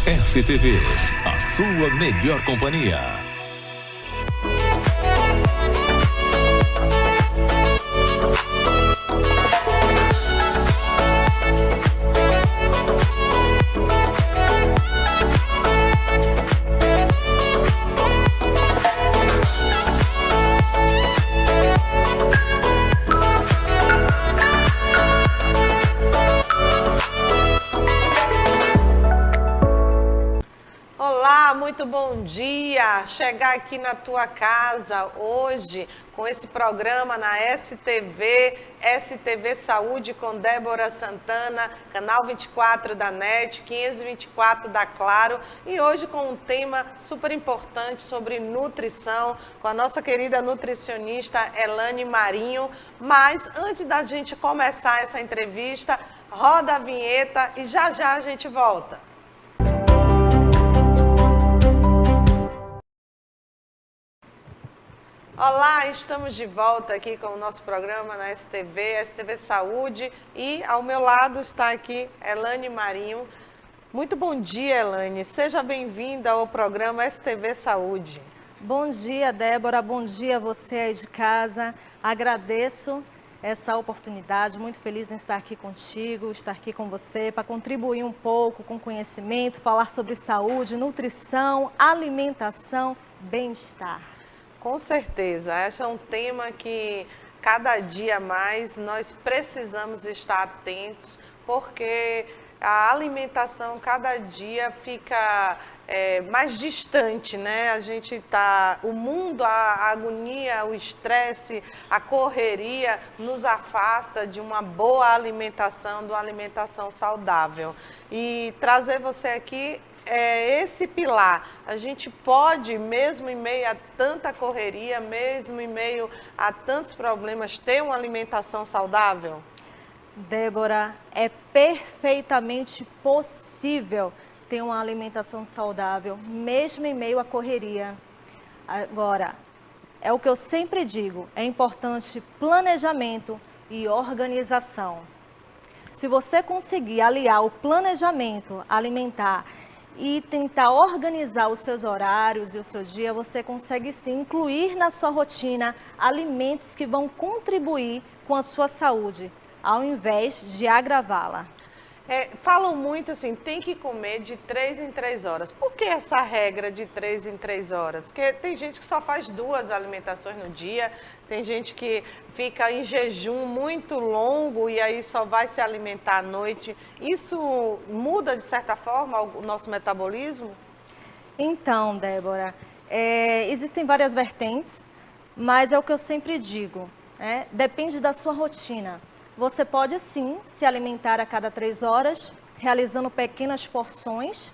STV, a sua melhor companhia. Muito bom dia! Chegar aqui na tua casa hoje com esse programa na STV Saúde com Débora Santana, canal 24 da NET, 524 da Claro, e hoje com um tema super importante sobre nutrição com a nossa querida nutricionista Elane Marinho. Mas antes da gente começar essa entrevista, roda a vinheta e já a gente volta. Olá, estamos de volta aqui com o nosso programa na STV Saúde, e ao meu lado está aqui Elane Marinho. Muito bom dia, Elane. Seja bem-vinda ao programa STV Saúde. Bom dia, Débora. Bom dia a você aí de casa. Agradeço essa oportunidade, muito feliz em estar aqui contigo, estar aqui com você para contribuir um pouco com conhecimento, falar sobre saúde, nutrição, alimentação, bem-estar. Com certeza, esse é um tema que cada dia mais nós precisamos estar atentos, porque a alimentação cada dia fica mais distante, né? A gente o mundo, a agonia, o estresse, a correria nos afasta de uma boa alimentação, de uma alimentação saudável. E trazer você aqui esse pilar. A gente pode, mesmo em meio a tanta correria, mesmo em meio a tantos problemas, ter uma alimentação saudável? Débora, é perfeitamente possível ter uma alimentação saudável, mesmo em meio à correria. Agora, é o que eu sempre digo, é importante planejamento e organização. Se você conseguir aliar o planejamento alimentar e tentar organizar os seus horários e o seu dia, você consegue sim incluir na sua rotina alimentos que vão contribuir com a sua saúde, ao invés de agravá-la. Falam muito assim, tem que comer de 3 em 3 horas. Por que essa regra de 3 em 3 horas? Porque tem gente que só faz 2 alimentações no dia, tem gente que fica em jejum muito longo e aí só vai se alimentar à noite. Isso muda, de certa forma, o nosso metabolismo? Então, Débora, existem várias vertentes, mas é o que eu sempre digo, depende da sua rotina. Você pode sim se alimentar a cada 3 horas, realizando pequenas porções,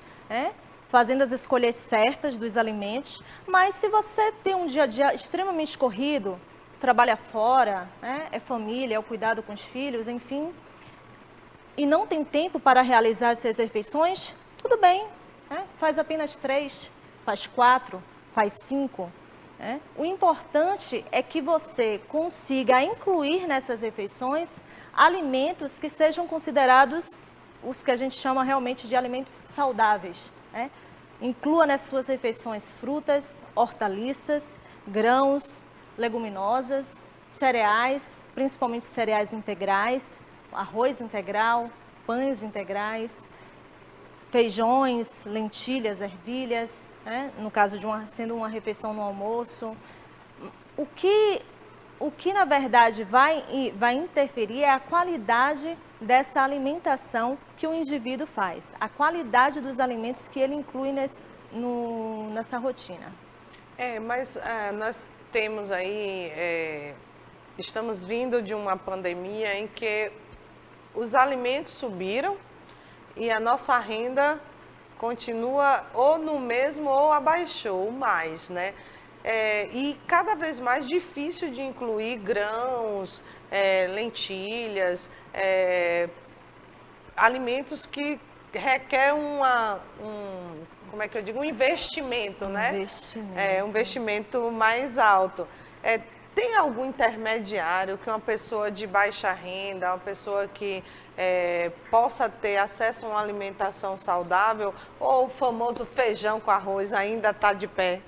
fazendo as escolhas certas dos alimentos, mas se você tem um dia a dia extremamente corrido, trabalha fora, é família, é o cuidado com os filhos, enfim, e não tem tempo para realizar essas refeições, tudo bem, faz apenas 3, faz 4, faz 5. O importante é que você consiga incluir nessas refeições alimentos que sejam considerados os que a gente chama realmente de alimentos saudáveis. Inclua nas suas refeições frutas, hortaliças, grãos, leguminosas, cereais, principalmente cereais integrais, arroz integral, pães integrais, feijões, lentilhas, ervilhas, no caso de sendo uma refeição no almoço. O que na verdade vai interferir é a qualidade dessa alimentação que o indivíduo faz, a qualidade dos alimentos que ele inclui nessa rotina. Mas nós temos aí, estamos vindo de uma pandemia em que os alimentos subiram e a nossa renda continua ou no mesmo ou abaixou mais, né? E cada vez mais difícil de incluir grãos, lentilhas, alimentos que requer como é que eu digo, um investimento, né? Um investimento mais alto. Tem algum intermediário que uma pessoa de baixa renda, uma pessoa que possa ter acesso a uma alimentação saudável, ou o famoso feijão com arroz ainda está de pé?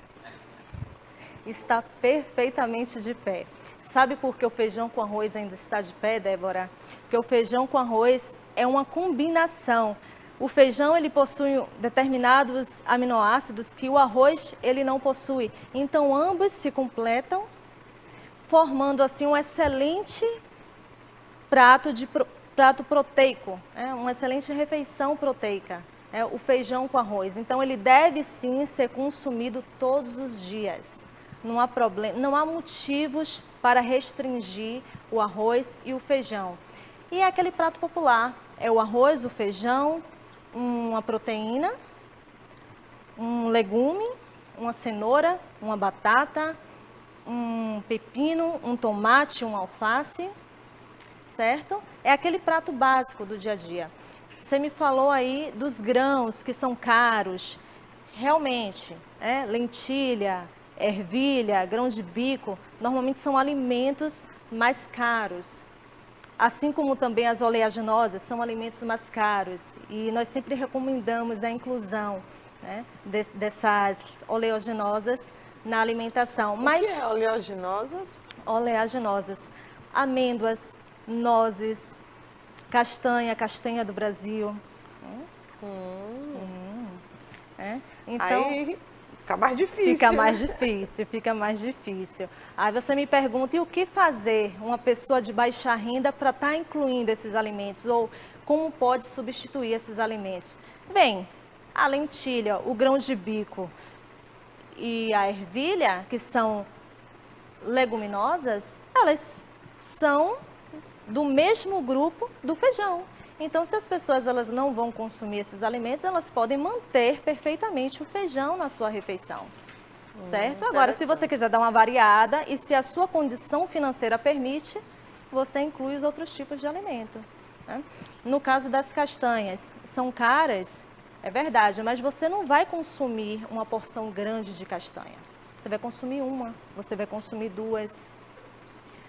Está perfeitamente de pé. Sabe por que o feijão com arroz ainda está de pé, Débora? Porque o feijão com arroz é uma combinação. O feijão, ele possui determinados aminoácidos que o arroz, ele não possui. Então, ambos se completam, formando assim um excelente prato proteico, uma excelente refeição proteica, o feijão com arroz. Então, ele deve sim ser consumido todos os dias. Não há problema, não há motivos para restringir o arroz e o feijão. E é aquele prato popular, é o arroz, o feijão, uma proteína, um legume, uma cenoura, uma batata, um pepino, um tomate, um alface, certo? É aquele prato básico do dia a dia. Você me falou aí dos grãos que são caros. Realmente, lentilha, ervilha, grão de bico, normalmente são alimentos mais caros. Assim como também as oleaginosas são alimentos mais caros. E nós sempre recomendamos a inclusão dessas oleaginosas na alimentação. Mas o que é oleaginosas? Oleaginosas, amêndoas, nozes, castanha do Brasil. Então, aí fica mais difícil. Fica mais difícil. Aí você me pergunta, e o que fazer uma pessoa de baixa renda para estar incluindo esses alimentos? Ou como pode substituir esses alimentos? Bem, a lentilha, o grão de bico e a ervilha, que são leguminosas, elas são do mesmo grupo do feijão. Então, se as pessoas elas não vão consumir esses alimentos, elas podem manter perfeitamente o feijão na sua refeição, certo? Agora, se você quiser dar uma variada e se a sua condição financeira permite, você inclui os outros tipos de alimento. No caso das castanhas, são caras, é verdade, mas você não vai consumir uma porção grande de castanha. Você vai consumir uma, você vai consumir duas.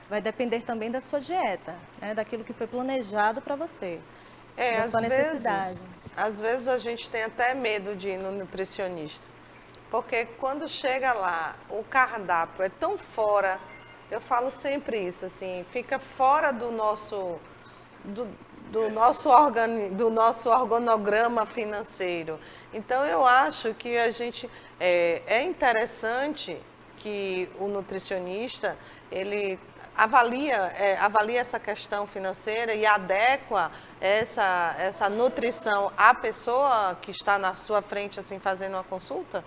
Vai depender também da sua dieta, daquilo que foi planejado para você, da sua necessidade. Às vezes a gente tem até medo de ir no nutricionista, porque quando chega lá, o cardápio é tão fora, eu falo sempre isso, assim, fica fora do nosso organograma financeiro. Então, eu acho que a gente é interessante que o nutricionista, ele avalia essa questão financeira e adequa essa nutrição à pessoa que está na sua frente, assim, fazendo uma consulta?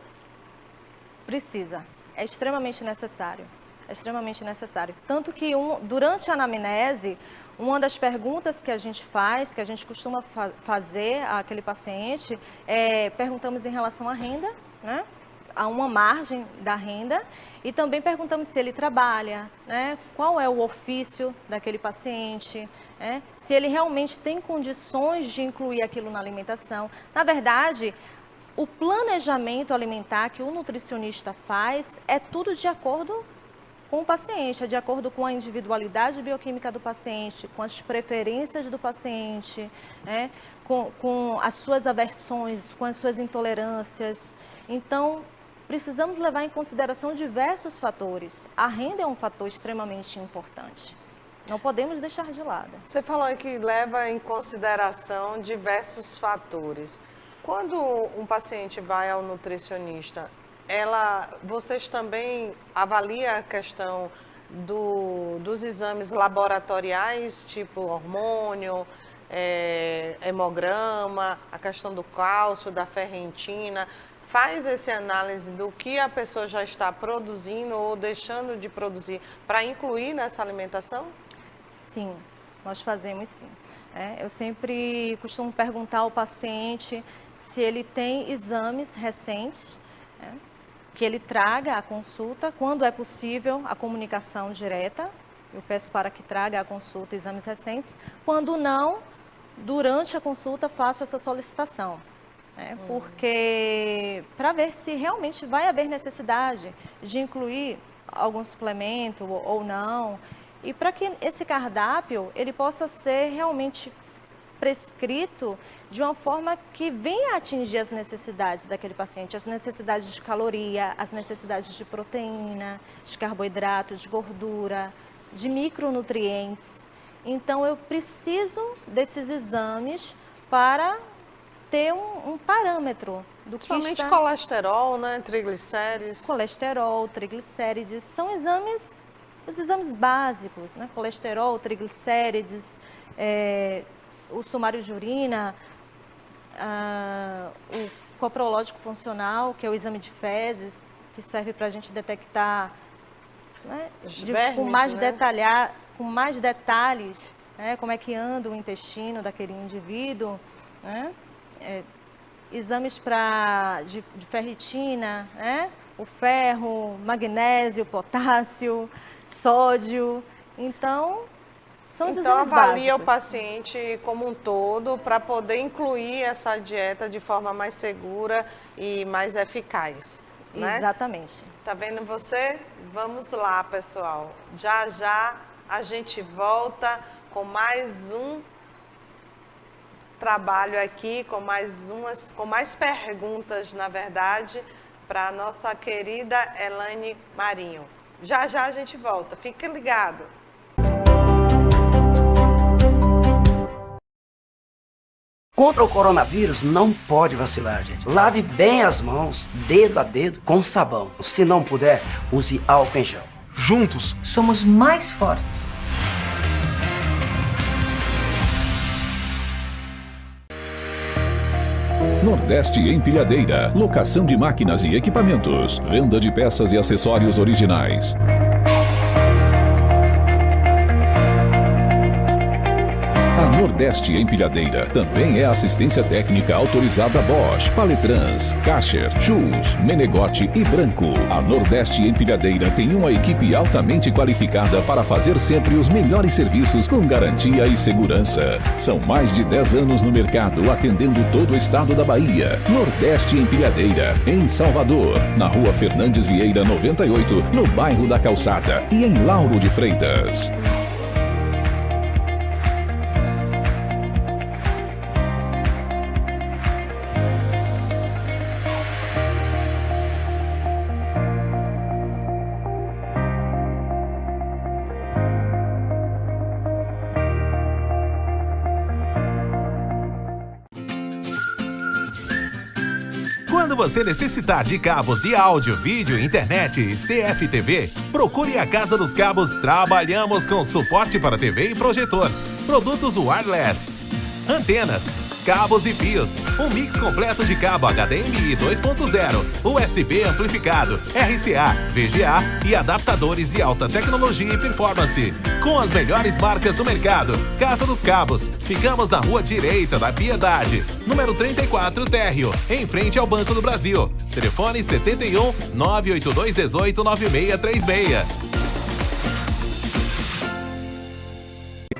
Precisa. É extremamente necessário. É extremamente necessário. Tanto que durante a anamnese, uma das perguntas que a gente faz, que a gente costuma fazer àquele paciente, perguntamos em relação à renda, a uma margem da renda, e também perguntamos se ele trabalha, qual é o ofício daquele paciente, se ele realmente tem condições de incluir aquilo na alimentação. Na verdade, o planejamento alimentar que o nutricionista faz é tudo de acordo com o paciente, é de acordo com a individualidade bioquímica do paciente, com as preferências do paciente, com as suas aversões, com as suas intolerâncias. Então, precisamos levar em consideração diversos fatores. A renda é um fator extremamente importante. Não podemos deixar de lado. Você falou que leva em consideração diversos fatores. Quando um paciente vai ao nutricionista, vocês também avaliam a questão dos exames laboratoriais, tipo hormônio, hemograma, a questão do cálcio, da ferritina? Faz essa análise do que a pessoa já está produzindo ou deixando de produzir para incluir nessa alimentação? Sim, nós fazemos sim. Eu sempre costumo perguntar ao paciente se ele tem exames recentes, que ele traga à consulta, quando é possível a comunicação direta. Eu peço para que traga à consulta exames recentes. Quando não, durante a consulta faço essa solicitação. Porque para ver se realmente vai haver necessidade de incluir algum suplemento ou não. E para que esse cardápio ele possa ser realmente prescrito de uma forma que venha atingir as necessidades daquele paciente, as necessidades de caloria, as necessidades de proteína, de carboidrato, de gordura, de micronutrientes. Então eu preciso desses exames para ter um parâmetro do que Principalmente está... colesterol, né? Triglicérides. Colesterol, triglicérides, são exames, os exames básicos, né? Colesterol, triglicérides, o sumário de urina, o coprológico funcional, que é o exame de fezes, que serve para a gente detectar, né, vermes, com mais detalhes, né, como é que anda o intestino daquele indivíduo, né, exames de ferritina, né, o ferro, magnésio, potássio, sódio. Então, são os exames avalia básicos. o paciente como um todo para poder incluir essa dieta de forma mais segura e mais eficaz, né? Exatamente. Tá vendo você? Vamos lá, pessoal. Já já a gente volta com mais um trabalho aqui, com mais perguntas, na verdade, para a nossa querida Elaine Marinho. Já já a gente volta. Fique ligado. Contra o coronavírus, não pode vacilar, gente. Lave bem as mãos, dedo a dedo, com sabão. Se não puder, use álcool em gel. Juntos, somos mais fortes. Nordeste Empilhadeira. Locação de máquinas e equipamentos. Venda de peças e acessórios originais. A Nordeste Empilhadeira também é assistência técnica autorizada Bosch, Paletrans, Karcher, Schulz, Menegote e Branco. A Nordeste Empilhadeira tem uma equipe altamente qualificada para fazer sempre os melhores serviços com garantia e segurança. São mais de 10 anos no mercado, atendendo todo o estado da Bahia. Nordeste Empilhadeira, em Salvador, na Rua Fernandes Vieira 98, no bairro da Calçada e em Lauro de Freitas. Quando você necessitar de cabos de áudio, vídeo, internet e CFTV, procure a Casa dos Cabos. Trabalhamos com suporte para TV e projetor, produtos wireless, antenas, cabos e fios, um mix completo de cabo HDMI 2.0, USB amplificado, RCA, VGA e adaptadores de alta tecnologia e performance. Com as melhores marcas do mercado. Casa dos Cabos. Ficamos na Rua Direita da Piedade, número 34 Térreo, em frente ao Banco do Brasil. Telefone 71 982 18 9636.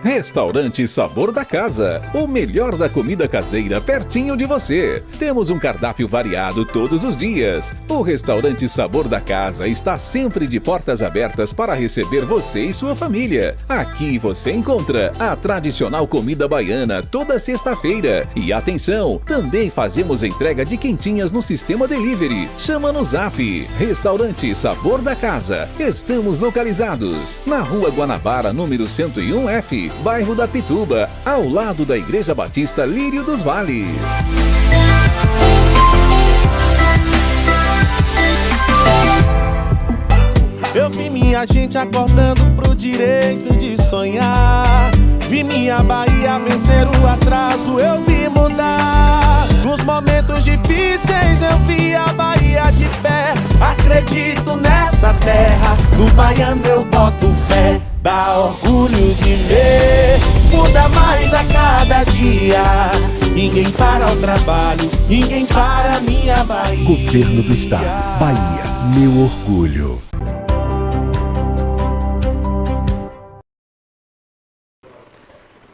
Restaurante Sabor da Casa, o melhor da comida caseira pertinho de você. Temos um cardápio variado todos os dias. O Restaurante Sabor da Casa está sempre de portas abertas para receber você e sua família. Aqui você encontra a tradicional comida baiana toda sexta-feira. E atenção, também fazemos entrega de quentinhas no sistema delivery. Chama no Zap. Restaurante Sabor da Casa. Estamos localizados na Rua Guanabara, número 101F. Bairro da Pituba, ao lado da Igreja Batista Lírio dos Vales. Eu vi minha gente acordando pro direito de sonhar. Vi minha Bahia vencer o atraso, eu vi mudar. Nos momentos difíceis eu vi a Bahia de pé. Acredito nessa terra, no baiano eu boto fé. Dá orgulho de ver, muda mais a cada dia. Ninguém para o trabalho, ninguém para a minha Bahia. Governo do Estado, Bahia, meu orgulho.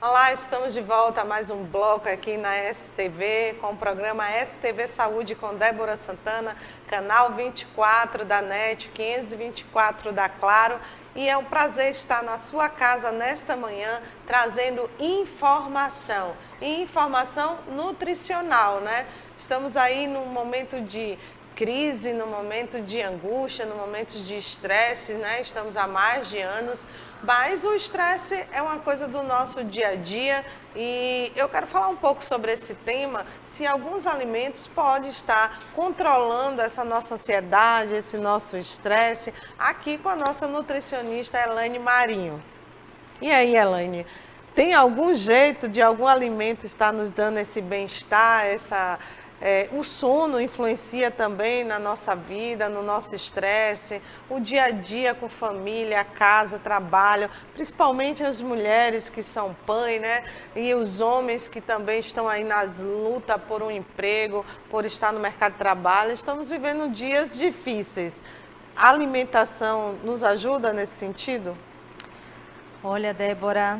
Olá, estamos de volta a mais um bloco aqui na STV, com o programa STV Saúde com Débora Santana, canal 24 da NET, 524 da Claro. E é um prazer estar na sua casa nesta manhã, trazendo informação, e informação nutricional, né? Estamos aí num momento de crise, no momento de angústia, no momento de estresse, né? Estamos há mais de anos, mas o estresse é uma coisa do nosso dia a dia e eu quero falar um pouco sobre esse tema, se alguns alimentos podem estar controlando essa nossa ansiedade, esse nosso estresse, aqui com a nossa nutricionista Elaine Marinho. E aí, Elaine, tem algum jeito de algum alimento estar nos dando esse bem-estar, o sono influencia também na nossa vida, no nosso estresse, o dia a dia com família, casa, trabalho, principalmente as mulheres que são pães, né? E os homens que também estão aí nas lutas por um emprego, por estar no mercado de trabalho. Estamos vivendo dias difíceis. A alimentação nos ajuda nesse sentido? Olha, Débora,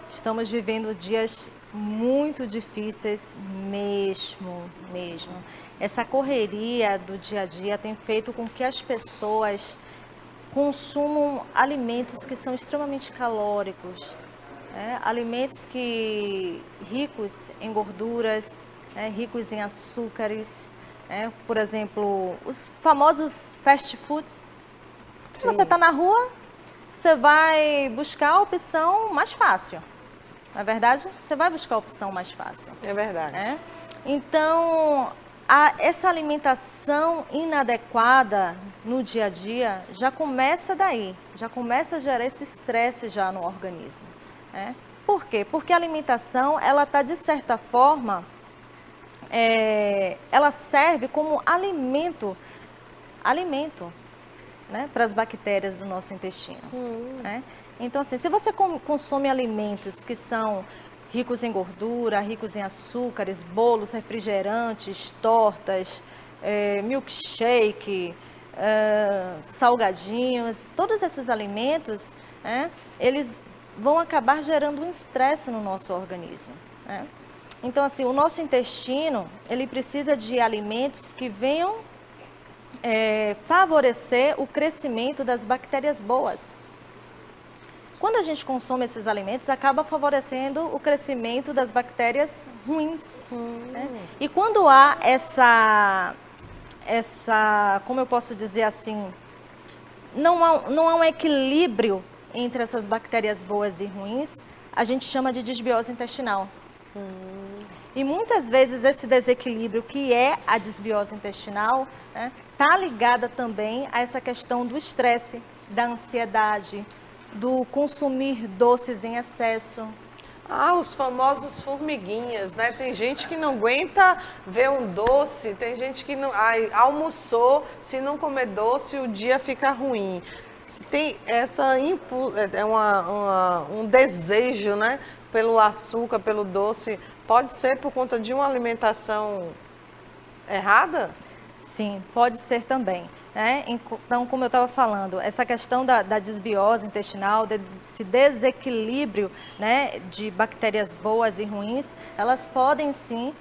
estamos vivendo dias muito difíceis mesmo. Essa correria do dia a dia tem feito com que as pessoas consumam alimentos que são extremamente calóricos, alimentos ricos em gorduras, ricos em açúcares, por exemplo, os famosos fast food. Se você está na rua, você vai buscar a opção mais fácil. Não é verdade? Você vai buscar a opção mais fácil. É verdade. Então, essa alimentação inadequada no dia a dia já começa daí, já começa a gerar esse estresse já no organismo. Por quê? Porque a alimentação, ela está, de certa forma, ela serve como alimento, né, para as bactérias do nosso intestino. Então, assim, se você consome alimentos que são ricos em gordura, ricos em açúcares, bolos, refrigerantes, tortas, milkshake, salgadinhos, todos esses alimentos, eles vão acabar gerando um estresse no nosso organismo. Então, assim, o nosso intestino, ele precisa de alimentos que venham favorecer o crescimento das bactérias boas. Quando a gente consome esses alimentos, acaba favorecendo o crescimento das bactérias ruins. E quando há como eu posso dizer assim, não há um equilíbrio entre essas bactérias boas e ruins, a gente chama de desbiose intestinal. E muitas vezes esse desequilíbrio, que é a desbiose intestinal, está ligada também a essa questão do estresse, da ansiedade, do consumir doces em excesso. Os famosos formiguinhas, né? Tem gente que não aguenta ver um doce, tem gente que não almoçou, se não comer doce, o dia fica ruim. Tem um desejo, né? Pelo açúcar, pelo doce, pode ser por conta de uma alimentação errada? Sim, pode ser também. Então, como eu estava falando, essa questão da desbiose intestinal, desse desequilíbrio, de bactérias boas e ruins, elas podem sim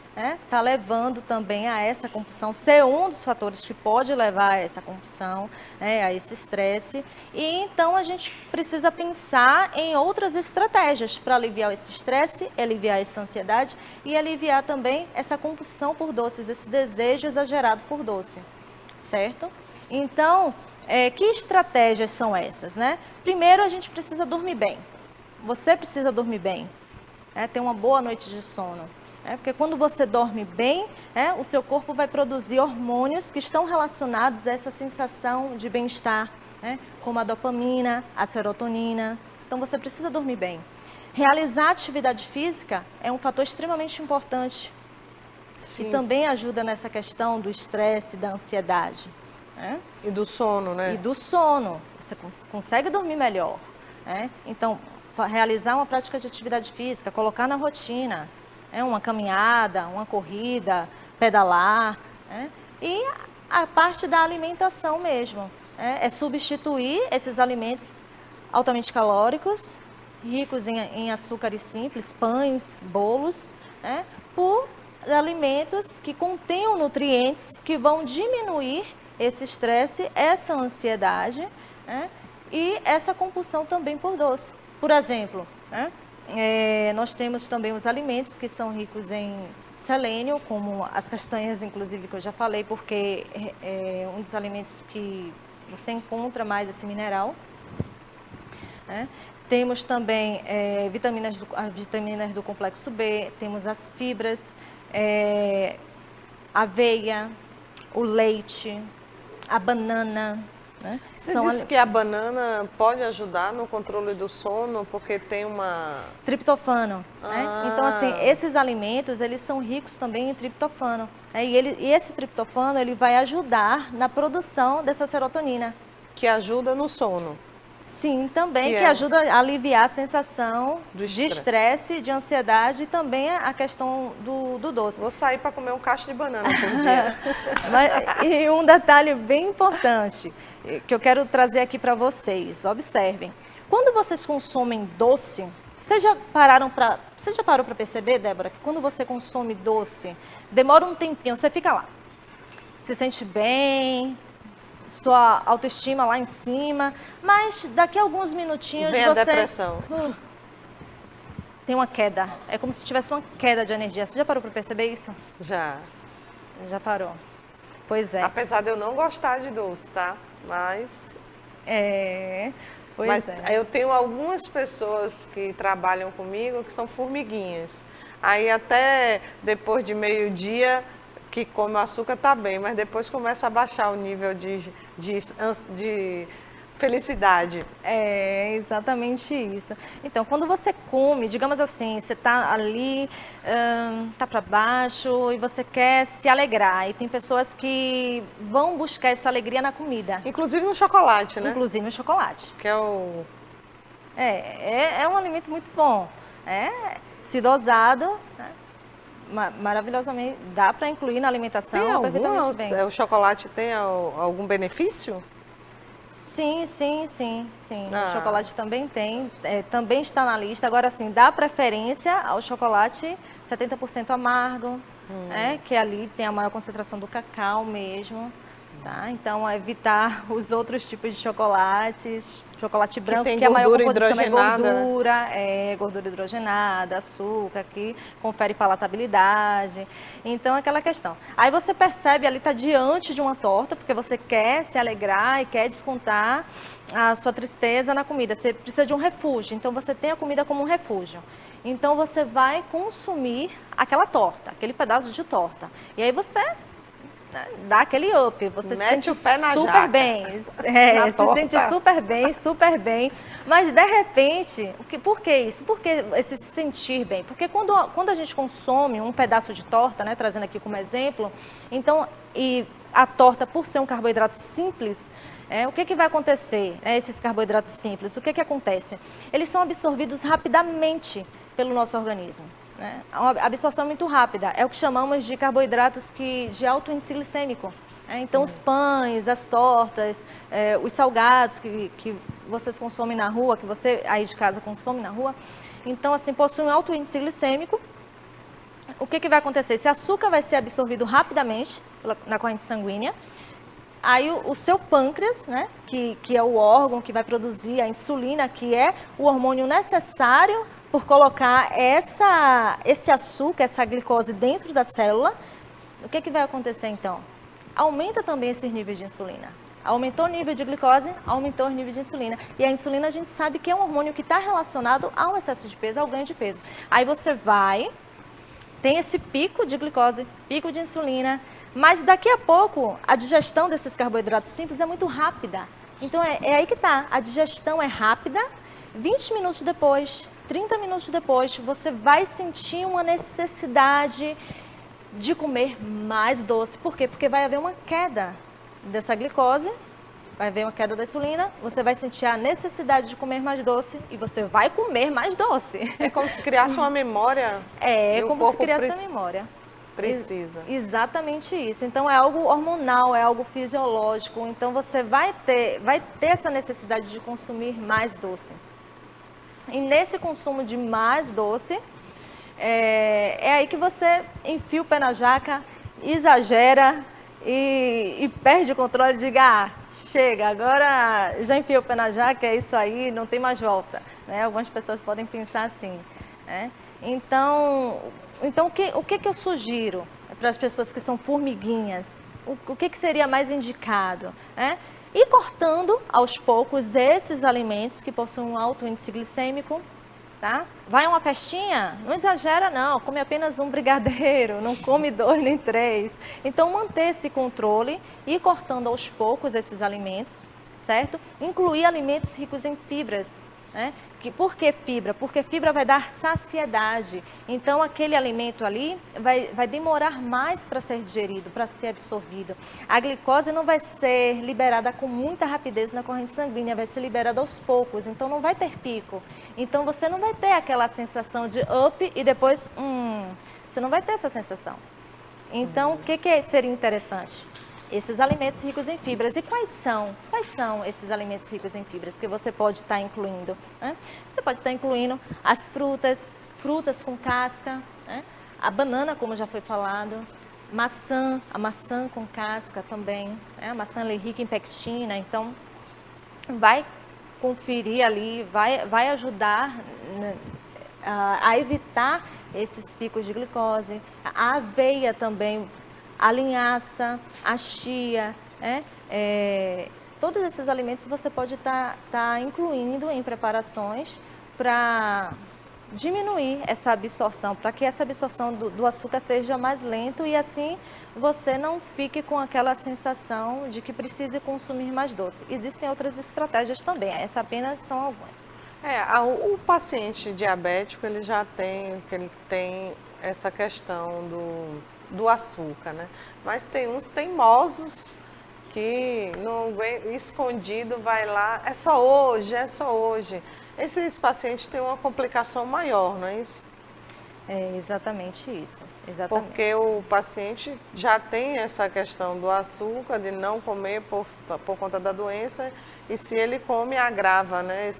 estar levando também a essa compulsão, ser um dos fatores que pode levar a essa compulsão, a esse estresse. E então a gente precisa pensar em outras estratégias para aliviar esse estresse, aliviar essa ansiedade e aliviar também essa compulsão por doces, esse desejo exagerado por doce, certo? Então, que estratégias são essas, Primeiro, a gente precisa dormir bem. Você precisa dormir bem, ter uma boa noite de sono. Porque quando você dorme bem, o seu corpo vai produzir hormônios que estão relacionados a essa sensação de bem-estar, como a dopamina, a serotonina. Então, você precisa dormir bem. Realizar atividade física é um fator extremamente importante. Sim. E também ajuda nessa questão do estresse, da ansiedade. E do sono, né? E do sono. Você consegue dormir melhor. Então, realizar uma prática de atividade física, colocar na rotina, uma caminhada, uma corrida, pedalar. E a parte da alimentação mesmo. É substituir esses alimentos altamente calóricos ricos em açúcares simples, pães, bolos, né, por alimentos que contenham nutrientes que vão diminuir esse estresse, essa ansiedade, né, e essa compulsão também por doce. Por exemplo, né, nós temos também os alimentos que são ricos em selênio, como as castanhas, inclusive, que eu já falei, porque é um dos alimentos que você encontra mais esse mineral, né? Temos também as vitaminas do complexo B, temos as fibras, aveia, o leite, a banana. Né? Você disse que a banana pode ajudar no controle do sono, porque tem uma... Triptofano. Né? Então, assim, esses alimentos, eles são ricos também em triptofano. Né? E esse triptofano, ele vai ajudar na produção dessa serotonina. Que ajuda no sono. Sim, também, que ajuda a aliviar a sensação de estresse, de ansiedade e também a questão do doce. Vou sair para comer um cacho de banana por dia. E um detalhe bem importante que eu quero trazer aqui para vocês, observem. Quando vocês consomem doce, você já parou para perceber, Débora, que quando você consome doce, demora um tempinho, você fica lá, se sente bem, sua autoestima lá em cima, mas daqui a alguns minutinhos vem a depressão. Tem uma queda. É como se tivesse uma queda de energia. Você já parou para perceber isso? Já. Já parou. Pois é. Apesar de eu não gostar de doce, tá? Mas eu tenho algumas pessoas que trabalham comigo que são formiguinhas. Aí até depois de meio-dia que come o açúcar tá bem, mas depois começa a baixar o nível de felicidade. É exatamente isso. Então, quando você come, digamos assim, você tá ali, tá para baixo e você quer se alegrar. E tem pessoas que vão buscar essa alegria na comida. Inclusive no chocolate, né? Inclusive no chocolate. Que é o... É um alimento muito bom. Se dosado, né? Maravilhosamente, dá para incluir na alimentação perfeitamente bem. O chocolate tem algum benefício? Sim. O chocolate também tem, também está na lista. Agora, assim, dá preferência ao chocolate 70% amargo, que ali tem a maior concentração do cacau mesmo. Tá? Então, evitar os outros tipos de chocolates, chocolate branco, que a maior composição é gordura, gordura hidrogenada, açúcar, que confere palatabilidade. Então, aquela questão. Aí você percebe ali, está diante de uma torta, porque você quer se alegrar e quer descontar a sua tristeza na comida. Você precisa de um refúgio, então você tem a comida como um refúgio. Então, você vai consumir aquela torta, aquele pedaço de torta. E aí você... dá aquele up, você se sente super bem, se sente super bem, mas de repente, por que isso? Por que esse se sentir bem? Porque quando a gente consome um pedaço de torta, né, trazendo aqui como exemplo, então, e a torta, por ser um carboidrato simples, o que vai acontecer, esses carboidratos simples, o que acontece? Eles são absorvidos rapidamente pelo nosso organismo. A absorção é muito rápida, é o que chamamos de carboidratos de alto índice glicêmico. Então, os pães, as tortas, os salgados que vocês consomem na rua, que você aí de casa consome na rua, então, assim, possuem um alto índice glicêmico. O que vai acontecer? Esse açúcar vai ser absorvido rapidamente na corrente sanguínea. Aí o seu pâncreas, né, que é o órgão que vai produzir a insulina, que é o hormônio necessário por colocar esse açúcar, essa glicose dentro da célula, o que vai acontecer então? Aumenta também esses níveis de insulina. Aumentou o nível de glicose, aumentou o nível de insulina. E a insulina a gente sabe que é um hormônio que está relacionado ao excesso de peso, ao ganho de peso. Aí você tem esse pico de glicose, pico de insulina, mas daqui a pouco a digestão desses carboidratos simples é muito rápida. Então é aí que está, a digestão é rápida, 20 minutos depois, 30 minutos depois, você vai sentir uma necessidade de comer mais doce. Por quê? Porque vai haver uma queda dessa glicose, vai haver uma queda da insulina, você vai sentir a necessidade de comer mais doce e você vai comer mais doce. É como se criasse uma memória. É como se criasse uma memória. Precisa. Exatamente isso. Então é algo hormonal, é algo fisiológico. Então você vai ter essa necessidade de consumir mais doce. E nesse consumo de mais doce, é aí que você enfia o pé na jaca, exagera e perde o controle, diga, chega, agora já enfiei o pé na jaca, é isso aí, não tem mais volta. Né? Algumas pessoas podem pensar assim. Né? Então o que eu sugiro para as pessoas que são formiguinhas? O que seria mais indicado? Né? Ir cortando aos poucos esses alimentos que possuem um alto índice glicêmico. Tá? Vai a uma festinha? Não exagera não, come apenas um brigadeiro, não come 2 nem 3. Então manter esse controle e ir cortando aos poucos esses alimentos, certo? Incluir alimentos ricos em fibras. Né? Por que fibra? Porque fibra vai dar saciedade. Então aquele alimento ali vai demorar mais para ser digerido, para ser absorvido. A glicose não vai ser liberada com muita rapidez na corrente sanguínea, vai ser liberada aos poucos, então não vai ter pico. Então você não vai ter aquela sensação de up e depois você não vai ter essa sensação. Então o que seria interessante? Esses alimentos ricos em fibras. E quais são? Quais são esses alimentos ricos em fibras que você pode estar incluindo? Né? Você pode estar incluindo as frutas com casca, né? A banana, como já foi falado, a maçã com casca também. Né? A maçã é rica em pectina, então vai conferir ali, vai ajudar a evitar esses picos de glicose. A aveia também, a linhaça, a chia, todos esses alimentos você pode estar incluindo em preparações para diminuir essa absorção, para que essa absorção do açúcar seja mais lento e assim você não fique com aquela sensação de que precise consumir mais doce. Existem outras estratégias também, essas apenas são algumas. O paciente diabético, ele tem essa questão do açúcar, né? Mas tem uns teimosos que não escondido vai lá, é só hoje. Esses pacientes têm uma complicação maior, não é isso? É exatamente isso, exatamente. Porque o paciente já tem essa questão do açúcar, de não comer por conta da doença, e se ele come, agrava, né,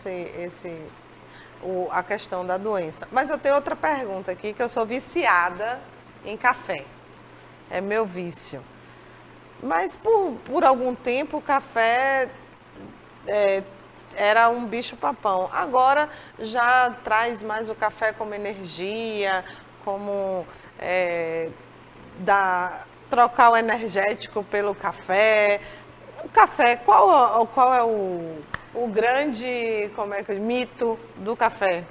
a questão da doença. Mas eu tenho outra pergunta aqui, que eu sou viciada em café. É meu vício. Mas por algum tempo o café era um bicho-papão. Agora já traz mais o café como energia, como trocar o energético pelo café. O café, qual é o grande mito do café?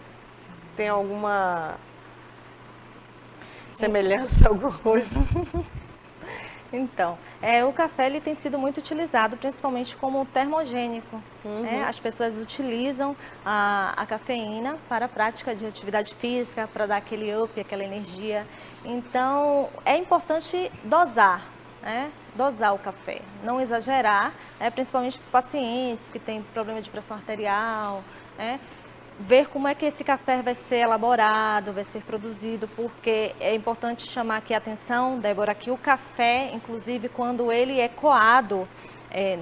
Tem alguma semelhança, alguma coisa? Então, o café ele tem sido muito utilizado, principalmente como termogênico. Né? As pessoas utilizam a cafeína para a prática de atividade física, para dar aquele up, aquela energia. Então, é importante dosar, né? Dosar o café, não exagerar, principalmente para pacientes que têm problema de pressão arterial, né? Ver como é que esse café vai ser elaborado, vai ser produzido, porque é importante chamar aqui a atenção, Débora, que o café, inclusive, quando ele é coado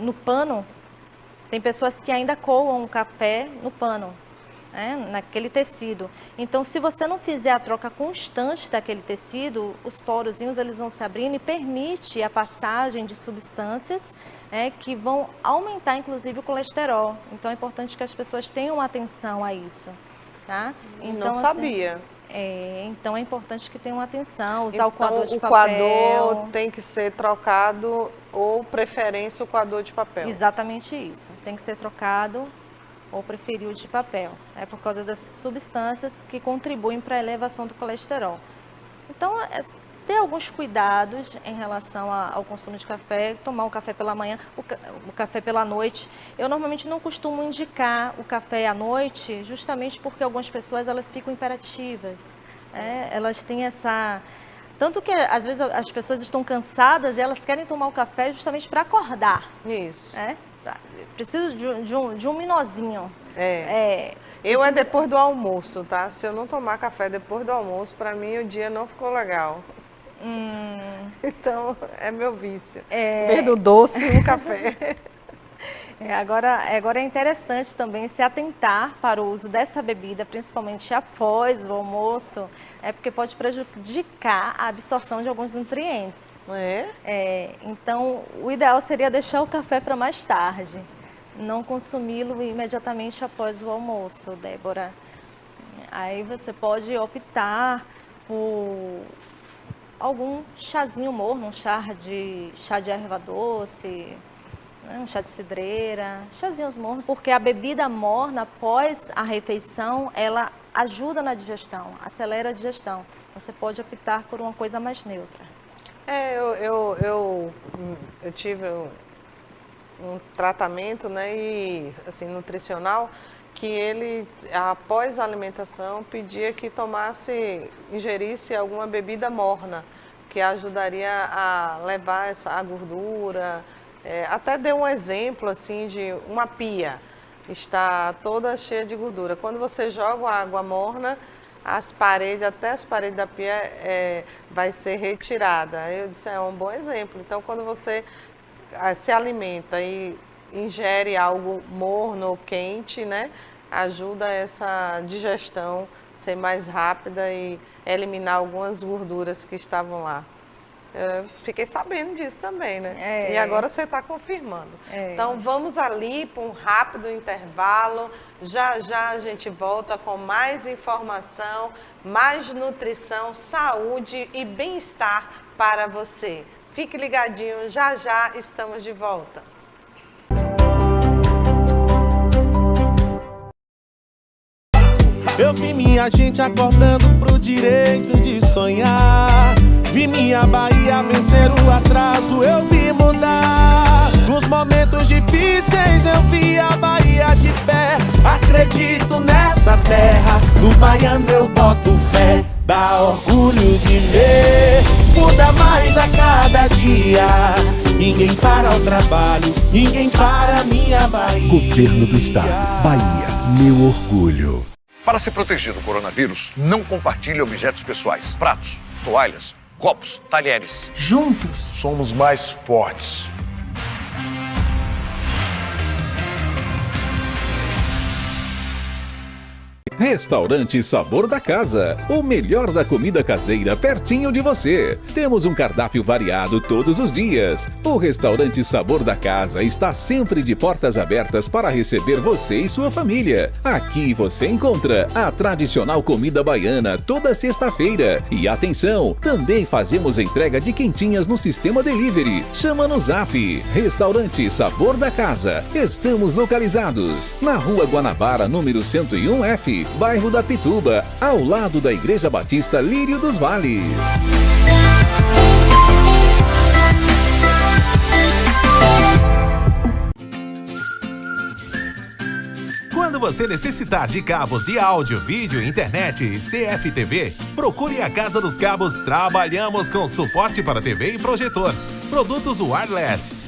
no pano, tem pessoas que ainda coam o café no pano, né, naquele tecido. Então, se você não fizer a troca constante daquele tecido, os porozinhos eles vão se abrindo e permite a passagem de substâncias que vão aumentar, inclusive, o colesterol. Então, é importante que as pessoas tenham atenção a isso. Tá? Então, não sabia. Então, é importante que tenham atenção, usar o coador de papel. O coador tem que ser trocado ou preferência o coador de papel? Exatamente isso. Tem que ser trocado ou preferir o de papel. Por causa das substâncias que contribuem para a elevação do colesterol. Então, ter alguns cuidados em relação ao consumo de café, tomar o café pela manhã, o café pela noite. Eu normalmente não costumo indicar o café à noite, justamente porque algumas pessoas elas ficam imperativas. Elas têm essa... Tanto que às vezes as pessoas estão cansadas e elas querem tomar o café justamente para acordar. Isso. Preciso de um minozinho. Eu depois do almoço, tá? Se eu não tomar café depois do almoço, para mim o dia não ficou legal. Então, é meu vício. Ver do doce o café. Agora é interessante também se atentar para o uso dessa bebida, principalmente após o almoço, porque pode prejudicar a absorção de alguns nutrientes. Então, o ideal seria deixar o café para mais tarde, não consumi-lo imediatamente após o almoço, Débora. Aí você pode optar por algum chazinho morno, um chá de erva doce, um chá de cidreira, chazinhos mornos, porque a bebida morna após a refeição, ela ajuda na digestão, acelera a digestão. Você pode optar por uma coisa mais neutra. Eu tive um tratamento, assim, nutricional, que ele, após a alimentação, pedia que ingerisse alguma bebida morna, que ajudaria a levar a gordura. Até deu um exemplo assim de uma pia, está toda cheia de gordura. Quando você joga a água morna, até as paredes da pia vai ser retirada. Eu disse, é um bom exemplo. Então, quando você se alimenta e ingere algo morno ou quente, ajuda essa digestão ser mais rápida e eliminar algumas gorduras que estavam lá. Eu fiquei sabendo disso também, E agora você está confirmando. Então, vamos ali para um rápido intervalo. Já já a gente volta com mais informação, mais nutrição, saúde e bem-estar para você. Fique ligadinho, já já estamos de volta. Eu vi minha gente acordando pro direito de sonhar. Vi minha Bahia vencer o atraso, eu vi mudar. Nos momentos difíceis eu vi a Bahia de pé. Acredito nessa terra, no baiano eu boto fé. Dá orgulho de ver, muda mais a cada dia. Ninguém para o trabalho, ninguém para a minha Bahia. Governo do Estado, Bahia, meu orgulho. Para se proteger do coronavírus, não compartilhe objetos pessoais, pratos, toalhas, copos, talheres. Juntos Somos mais fortes. Restaurante Sabor da Casa, o melhor da comida caseira pertinho de você. Temos um cardápio variado todos os dias. O Restaurante Sabor da Casa está sempre de portas abertas para receber você e sua família. Aqui você encontra a tradicional comida baiana toda sexta-feira. E atenção, também fazemos entrega de quentinhas no sistema delivery. Chama no Zap. Restaurante Sabor da Casa. Estamos localizados na Rua Guanabara, número 101F. Bairro da Pituba, ao lado da Igreja Batista Lírio dos Vales. Quando você necessitar de cabos de áudio, vídeo, internet e CFTV, procure a Casa dos Cabos. Trabalhamos com suporte para TV e projetor, produtos wireless,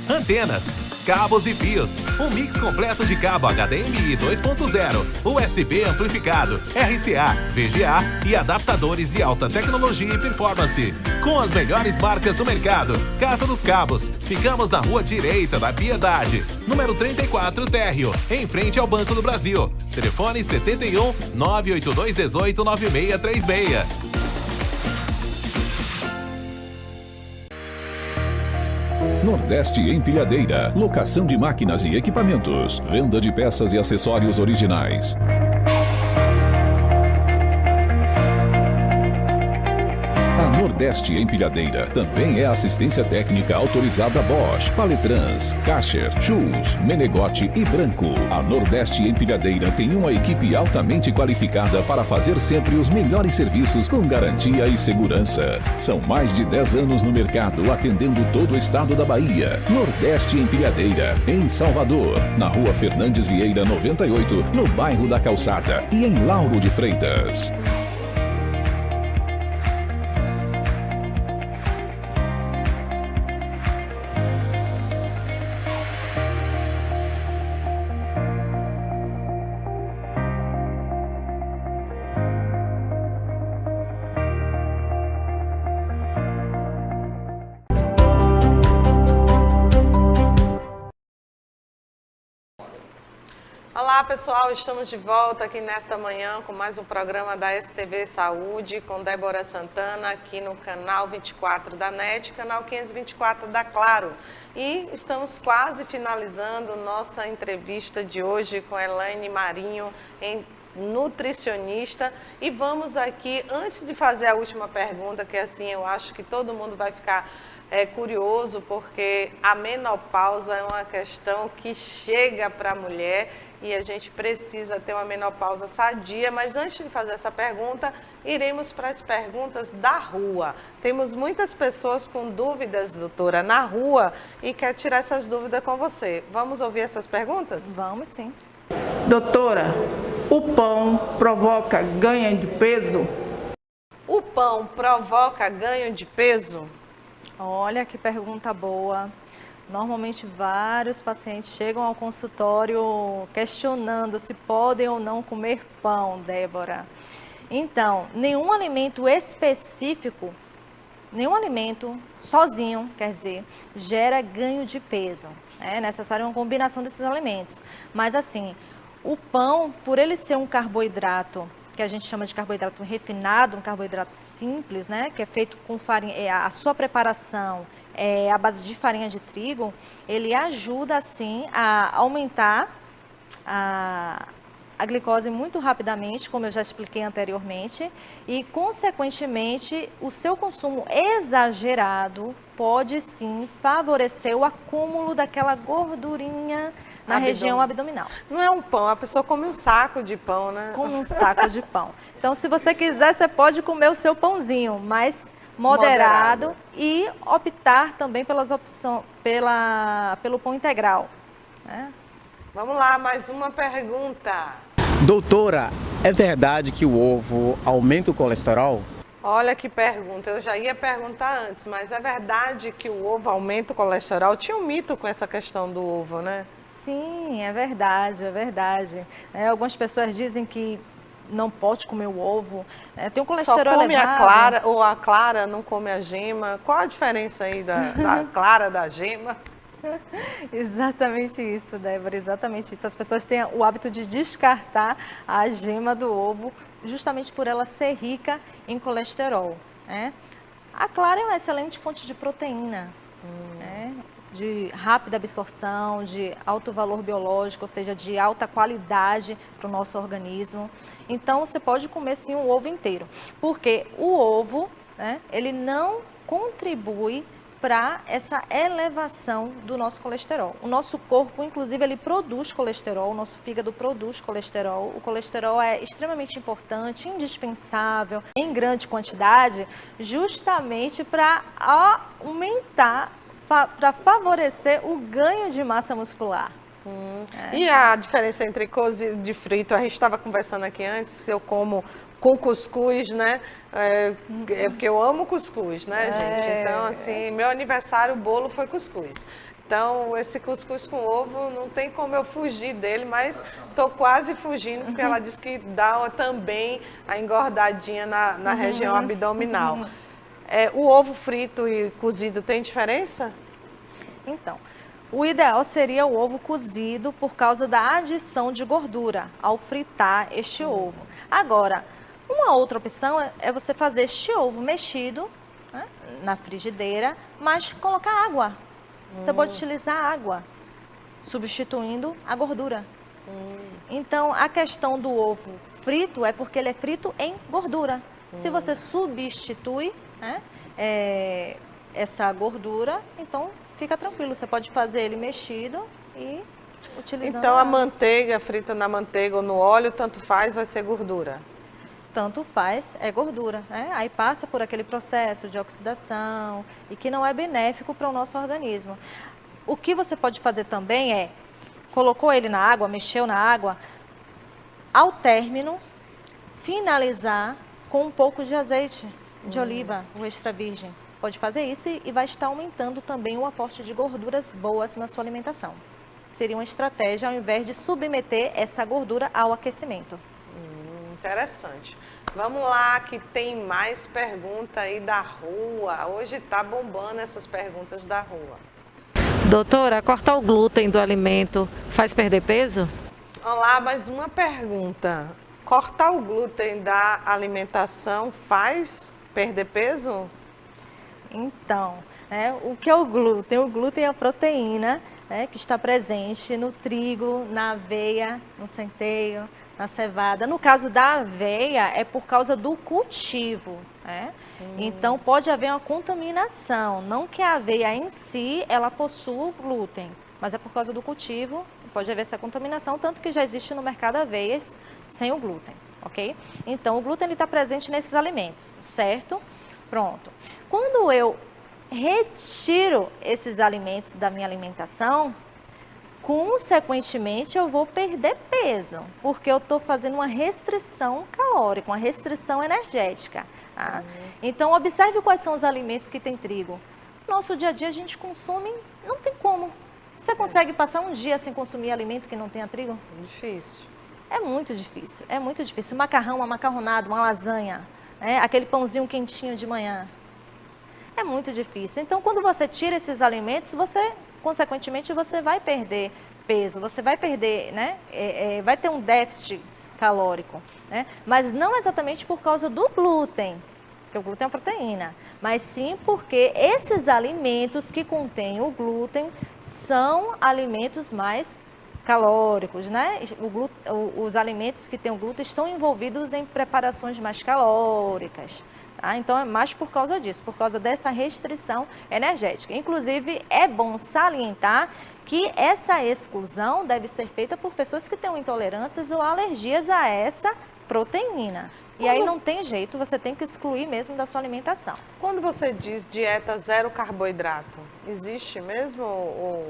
antenas, cabos e fios, um mix completo de cabo HDMI 2.0, USB amplificado, RCA, VGA e adaptadores de alta tecnologia e performance. Com as melhores marcas do mercado, Casa dos Cabos. Ficamos na Rua Direita da Piedade, número 34 Térreo, em frente ao Banco do Brasil. Telefone 71 982 18 9636. Nordeste Empilhadeira, locação de máquinas e equipamentos, venda de peças e acessórios originais. A Nordeste Empilhadeira também é assistência técnica autorizada Bosch, Paletrans, Karcher, Schulz, Menegote e Branco. A Nordeste Empilhadeira tem uma equipe altamente qualificada para fazer sempre os melhores serviços com garantia e segurança. São mais de 10 anos no mercado, atendendo todo o estado da Bahia. Nordeste Empilhadeira, em Salvador, na Rua Fernandes Vieira 98, no bairro da Calçada e em Lauro de Freitas. Olá pessoal, estamos de volta aqui nesta manhã com mais um programa da STV Saúde com Débora Santana aqui no canal 24 da NET, canal 524 da Claro. E estamos quase finalizando nossa entrevista de hoje com Elaine Marinho, nutricionista, e vamos aqui, antes de fazer a última pergunta, que assim eu acho que todo mundo vai ficar curioso, porque a menopausa é uma questão que chega para a mulher e a gente precisa ter uma menopausa sadia, mas antes de fazer essa pergunta, iremos para as perguntas da rua. Temos muitas pessoas com dúvidas, doutora, na rua, e quer tirar essas dúvidas com você. Vamos ouvir essas perguntas? Vamos sim. Doutora, o pão provoca ganho de peso? O pão provoca ganho de peso? Olha que pergunta boa. Normalmente vários pacientes chegam ao consultório questionando se podem ou não comer pão, Débora. Então, nenhum alimento específico, nenhum alimento sozinho, quer dizer, gera ganho de peso. É necessário uma combinação desses alimentos. Mas assim, o pão, por ele ser um carboidrato, que a gente chama de carboidrato refinado, um carboidrato simples, né, que é feito com farinha, a sua preparação é à base de farinha de trigo, ele ajuda, assim, a aumentar a glicose muito rapidamente, como eu já expliquei anteriormente, e, consequentemente, o seu consumo exagerado pode, sim, favorecer o acúmulo daquela gordurinha na região abdominal. Não é um pão, a pessoa come um saco de pão, né? Come um saco de pão. Então, se você quiser, você pode comer o seu pãozinho, mas moderado. E optar também pelas opções, pelo pão integral. Né? Vamos lá, mais uma pergunta. Doutora, é verdade que o ovo aumenta o colesterol? Olha que pergunta, eu já ia perguntar antes, mas é verdade que o ovo aumenta o colesterol? Tinha um mito com essa questão do ovo, né? Sim, é verdade, é verdade. Algumas pessoas dizem que não pode comer o ovo, tem um colesterol elevado. Só come elevado. A clara, ou a clara não come a gema. Qual a diferença aí da clara da gema? Exatamente isso, Débora, exatamente isso. As pessoas têm o hábito de descartar a gema do ovo, justamente por ela ser rica em colesterol. Né? A clara é uma excelente fonte de proteína, de rápida absorção, de alto valor biológico, ou seja, de alta qualidade para o nosso organismo. Então, você pode comer sim o ovo inteiro, porque o ovo, ele não contribui para essa elevação do nosso colesterol. O nosso corpo, inclusive, ele produz colesterol, o nosso fígado produz colesterol. O colesterol é extremamente importante, indispensável, em grande quantidade, justamente para aumentar, para favorecer o ganho de massa muscular. E a diferença entre cozido e frito? A gente estava conversando aqui antes, se eu como com cuscuz, né? Porque eu amo cuscuz, né, gente? Então, assim, meu aniversário, o bolo foi cuscuz. Então, esse cuscuz com ovo, não tem como eu fugir dele, mas estou quase fugindo, porque ela disse que dá também a engordadinha na região abdominal. O ovo frito e cozido tem diferença? Então, o ideal seria o ovo cozido por causa da adição de gordura ao fritar este ovo. Agora, uma outra opção é você fazer este ovo mexido, né, na frigideira, mas colocar água. Você pode utilizar água, substituindo a gordura. Então, a questão do ovo frito é porque ele é frito em gordura. Se você substitui, né, essa gordura, então fica tranquilo. Você pode fazer ele mexido e utilizando. Então, a manteiga, frita na manteiga ou no óleo, tanto faz, vai ser gordura? Tanto faz, é gordura, né? Aí passa por aquele processo de oxidação e que não é benéfico para o nosso organismo. O que você pode fazer também é, colocou ele na água, mexeu na água, ao término, finalizar com um pouco de azeite de oliva, o extra virgem. Pode fazer isso e vai estar aumentando também o aporte de gorduras boas na sua alimentação. Seria uma estratégia ao invés de submeter essa gordura ao aquecimento. Interessante. Vamos lá, que tem mais pergunta aí da rua. Hoje está bombando essas perguntas da rua. Doutora, cortar o glúten do alimento faz perder peso? Olá, mais uma pergunta. Cortar o glúten da alimentação faz perder peso? Então, o que é o glúten? O glúten é a proteína, que está presente no trigo, na aveia, no centeio, na cevada. No caso da aveia, é por causa do cultivo. Então, pode haver uma contaminação. Não que a aveia em si, ela possua o glúten, mas é por causa do cultivo, pode haver essa contaminação, tanto que já existe no mercado aveias sem o glúten, ok? Então, o glúten está presente nesses alimentos, certo? Pronto. Quando eu retiro esses alimentos da minha alimentação, consequentemente eu vou perder peso, porque eu estou fazendo uma restrição calórica, uma restrição energética. Tá? Então, observe quais são os alimentos que tem trigo. No nosso dia a dia a gente consome, não tem como. Você consegue passar um dia sem consumir alimento que não tenha trigo? Difícil. É muito difícil, é muito difícil. Macarrão, uma macarronada, uma lasanha, aquele pãozinho quentinho de manhã. É muito difícil. Então, quando você tira esses alimentos, consequentemente, você vai perder peso, você vai perder, vai ter um déficit calórico, mas não exatamente por causa do glúten, porque o glúten é uma proteína, mas sim porque esses alimentos que contêm o glúten são alimentos mais calóricos, os alimentos que têm o glúten estão envolvidos em preparações mais calóricas. Então, é mais por causa disso, por causa dessa restrição energética. Inclusive, é bom salientar que essa exclusão deve ser feita por pessoas que tenham intolerâncias ou alergias a essa proteína. E aí não tem jeito, você tem que excluir mesmo da sua alimentação. Quando você diz dieta zero carboidrato, existe mesmo?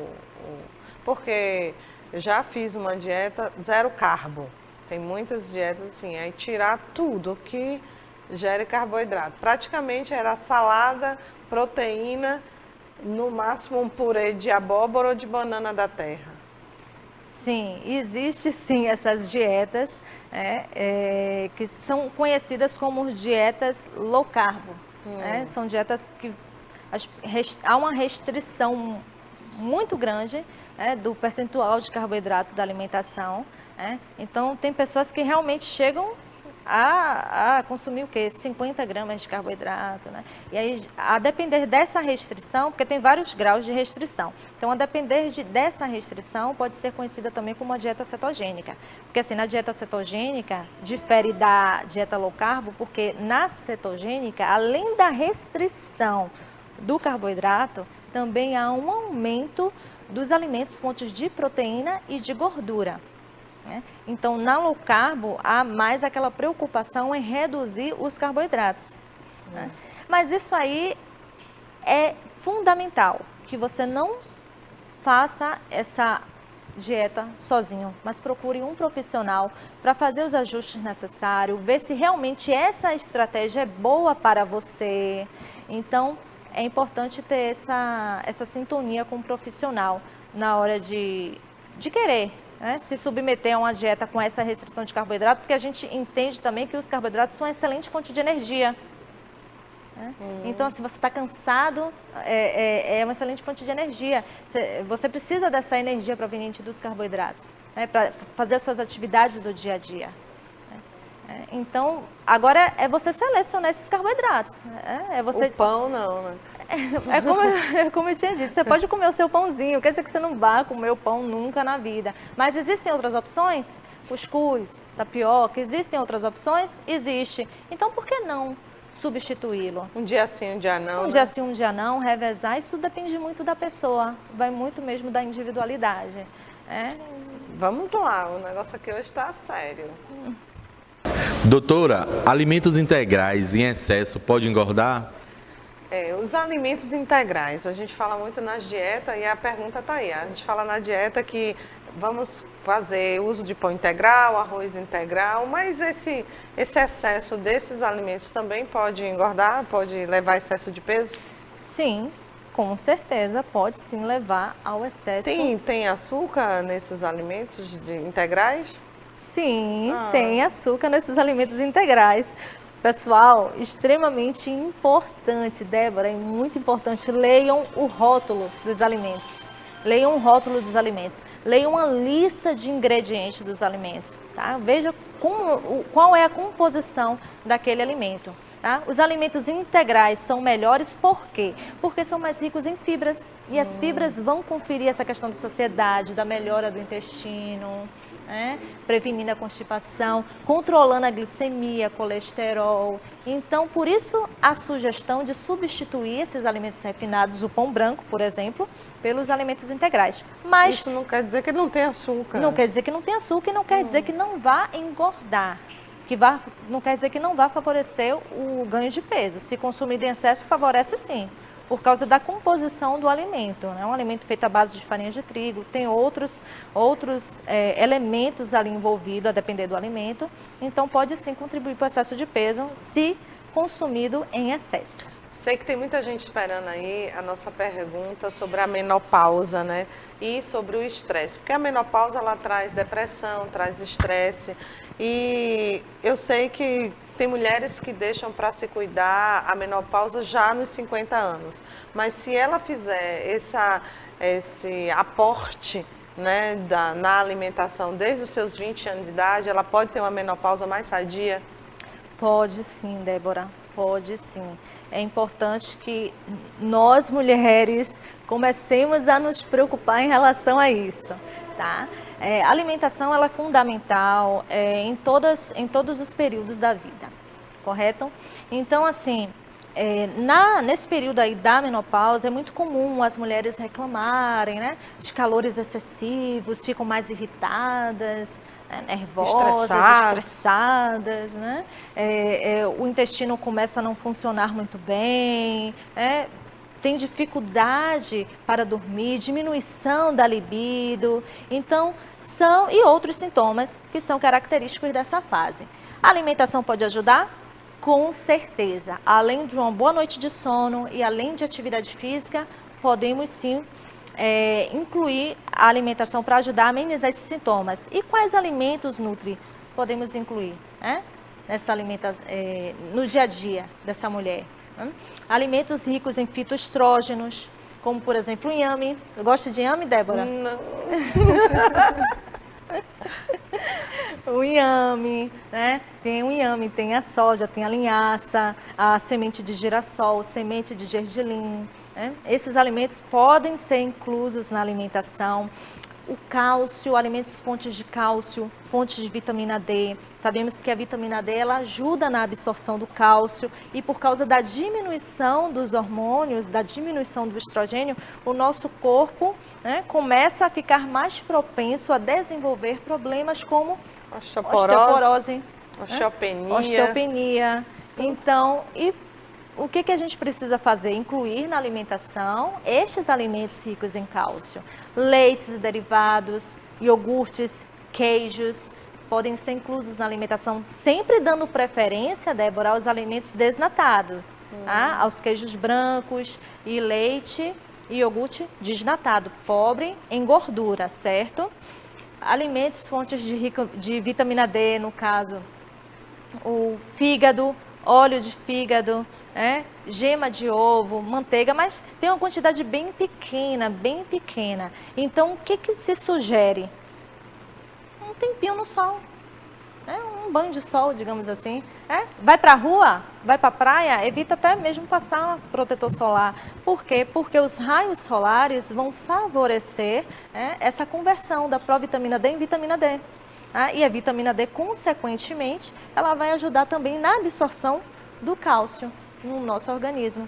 Porque eu já fiz uma dieta zero carbo. Tem muitas dietas assim, aí tirar tudo que gere carboidrato. Praticamente era salada, proteína, no máximo um purê de abóbora ou de banana da terra. Sim, existe sim essas dietas que são conhecidas como dietas low carb. São dietas que há uma restrição muito grande do percentual de carboidrato da alimentação. Então, tem pessoas que realmente chegam a consumir o quê? 50 gramas de carboidrato, E aí, a depender dessa restrição, porque tem vários graus de restrição, então a depender dessa restrição pode ser conhecida também como uma dieta cetogênica, porque assim, na dieta cetogênica difere da dieta low carb, porque na cetogênica, além da restrição do carboidrato, também há um aumento dos alimentos fontes de proteína e de gordura. Então, na low carb, há mais aquela preocupação em reduzir os carboidratos. Mas isso aí é fundamental, que você não faça essa dieta sozinho, mas procure um profissional para fazer os ajustes necessários, ver se realmente essa estratégia é boa para você. Então, é importante ter essa sintonia com o profissional na hora de querer se submeter a uma dieta com essa restrição de carboidrato, porque a gente entende também que os carboidratos são uma excelente fonte de energia. Então, se você está cansado, é uma excelente fonte de energia. Você precisa dessa energia proveniente dos carboidratos, para fazer as suas atividades do dia a dia. Então, agora é você selecionar esses carboidratos. O pão não, Como eu tinha dito, você pode comer o seu pãozinho, quer dizer que você não vai comer o pão nunca na vida. Mas existem outras opções? Cuscuz, tapioca, existem outras opções? Existe. Então, por que não substituí-lo? Um dia sim, um dia não. Um dia sim, um dia não, revezar, isso depende muito da pessoa, vai muito mesmo da individualidade. Vamos lá, o negócio aqui hoje está sério. Doutora, alimentos integrais em excesso pode engordar? Os alimentos integrais, a gente fala muito nas dietas e a pergunta está aí. A gente fala na dieta que vamos fazer uso de pão integral, arroz integral, mas esse excesso desses alimentos também pode engordar, pode levar a excesso de peso? Sim, com certeza, pode sim levar ao excesso. Tem açúcar nesses alimentos integrais? Sim, tem açúcar nesses alimentos integrais. Pessoal, extremamente importante, Débora, é muito importante, leiam o rótulo dos alimentos. leiam um rótulo dos alimentos, leiam uma lista de ingredientes dos alimentos, tá? Veja qual é a composição daquele alimento. Tá? Os alimentos integrais são melhores por quê? Porque são mais ricos em fibras e as fibras vão conferir essa questão da saciedade, da melhora do intestino, né? Prevenindo a constipação, controlando a glicemia, colesterol. Então, por isso a sugestão de substituir esses alimentos refinados, o pão branco, por exemplo, pelos alimentos integrais. Mas isso não quer dizer que não tem açúcar. Não quer dizer que não tem açúcar e não quer dizer que não vá engordar. Não quer dizer que não vá favorecer o ganho de peso. Se consumido em excesso, favorece sim, por causa da composição do alimento. É um alimento feito à base de farinha de trigo, tem outros elementos ali envolvidos, a depender do alimento. Então, pode sim contribuir para o excesso de peso, se consumido em excesso. Sei que tem muita gente esperando aí a nossa pergunta sobre a menopausa, né? E sobre o estresse. Porque a menopausa, ela traz depressão, traz estresse. E eu sei que tem mulheres que deixam para se cuidar a menopausa já nos 50 anos. Mas se ela fizer esse aporte, né, na alimentação desde os seus 20 anos de idade, ela pode ter uma menopausa mais sadia? Pode sim, Débora, pode sim. É importante que nós, mulheres, comecemos a nos preocupar em relação a isso, tá? A alimentação ela é fundamental em todos os períodos da vida, correto? Então, assim, nesse período aí da menopausa, é muito comum as mulheres reclamarem, né, de calores excessivos, ficam mais irritadas, nervosas, estressadas, né? O intestino começa a não funcionar muito bem, tem dificuldade para dormir, diminuição da libido, então e outros sintomas que são característicos dessa fase. A alimentação pode ajudar? Com certeza. Além de uma boa noite de sono e além de atividade física, podemos sim incluir a alimentação para ajudar a amenizar esses sintomas. E quais alimentos, Nutri, podemos incluir no dia a dia dessa mulher? Alimentos ricos em fitoestrógenos, como por exemplo o inhame. Gosta de inhame, Débora? Não. O inhame, né? Tem o inhame, tem a soja, tem a linhaça, a semente de girassol, semente de gergelim, né? Esses alimentos podem ser inclusos na alimentação. O cálcio, alimentos fontes de cálcio, fontes de vitamina D. Sabemos que a vitamina D ela ajuda na absorção do cálcio e por causa da diminuição dos hormônios, da diminuição do estrogênio, o nosso corpo, né, começa a ficar mais propenso a desenvolver problemas como osteoporose, osteopenia. Então, o que a gente precisa fazer? Incluir na alimentação estes alimentos ricos em cálcio. Leites e derivados, iogurtes, queijos, podem ser inclusos na alimentação, sempre dando preferência, Débora, aos alimentos desnatados, tá? Aos queijos brancos e leite e iogurte desnatado, pobre em gordura, certo? Alimentos fontes de vitamina D, no caso, o fígado, óleo de fígado, gema de ovo, manteiga, mas tem uma quantidade bem pequena, bem pequena. Então, o que se sugere? Um tempinho no sol, um banho de sol, digamos assim. Vai para a rua, vai para a praia, evita até mesmo passar protetor solar. Por quê? Porque os raios solares vão favorecer essa conversão da provitamina D em vitamina D. E a vitamina D, consequentemente, ela vai ajudar também na absorção do cálcio no nosso organismo.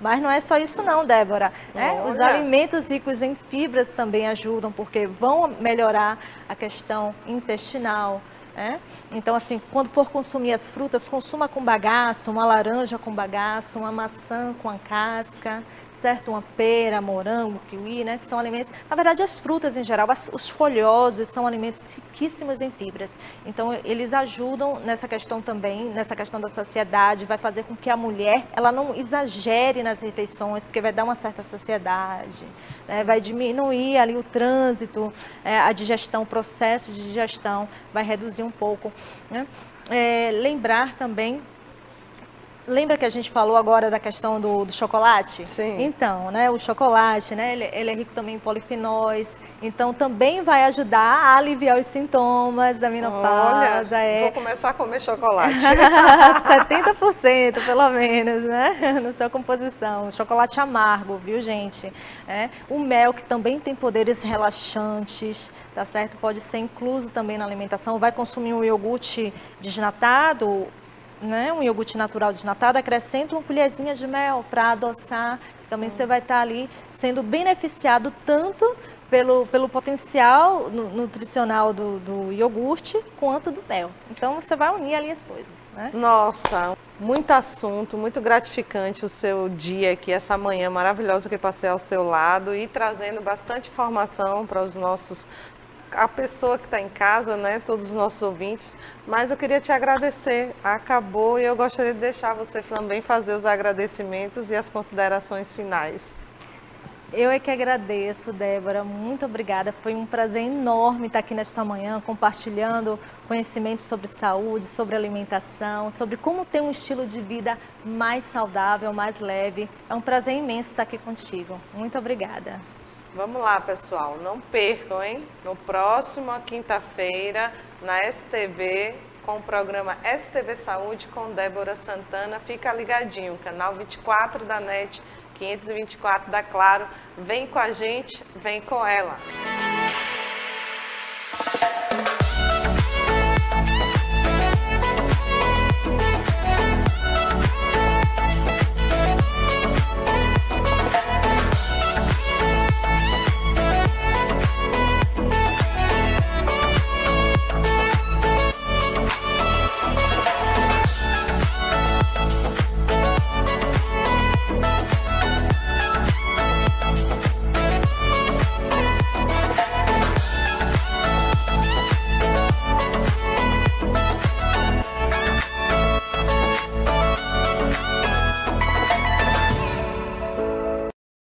Mas não é só isso não, Débora. Os alimentos ricos em fibras também ajudam, porque vão melhorar a questão intestinal. Então, assim, quando for consumir as frutas, consuma com bagaço, uma laranja com bagaço, uma maçã com a casca, certo? Uma pera, morango, kiwi, né? Que são alimentos... Na verdade, as frutas em geral, os folhosos são alimentos riquíssimos em fibras. Então, eles ajudam nessa questão também, nessa questão da saciedade, vai fazer com que a mulher, ela não exagere nas refeições, porque vai dar uma certa saciedade, né? Vai diminuir ali o trânsito, a digestão, o processo de digestão vai reduzir um pouco, né? Lembrar também Lembra que a gente falou agora da questão do chocolate? Sim. Então, né, o chocolate, né, ele é rico também em polifenóis, então também vai ajudar a aliviar os sintomas da menopausa. Olha, vou começar a comer chocolate. 70% pelo menos, né, na sua composição. Chocolate amargo, viu, gente? O mel, que também tem poderes relaxantes, tá certo? Pode ser incluso também na alimentação. Vai consumir um iogurte desnatado, né, um iogurte natural desnatado, acrescenta uma colherzinha de mel para adoçar. Também você vai estar ali sendo beneficiado tanto pelo potencial nutricional do iogurte quanto do mel. Então você vai unir ali as coisas, né? Nossa, muito assunto, muito gratificante o seu dia aqui, essa manhã maravilhosa que passei ao seu lado e trazendo bastante informação para os nossos, a pessoa que está em casa, né, todos os nossos ouvintes, mas eu queria te agradecer, acabou e eu gostaria de deixar você também fazer os agradecimentos e as considerações finais. Eu é que agradeço, Débora, muito obrigada, foi um prazer enorme estar aqui nesta manhã compartilhando conhecimentos sobre saúde, sobre alimentação, sobre como ter um estilo de vida mais saudável, mais leve. É um prazer imenso estar aqui contigo, muito obrigada. Vamos lá, pessoal, não percam, hein? No próximo quinta-feira, na STV, com o programa STV Saúde com Débora Santana. Fica ligadinho, canal 24 da NET, 524 da Claro. Vem com a gente, vem com ela.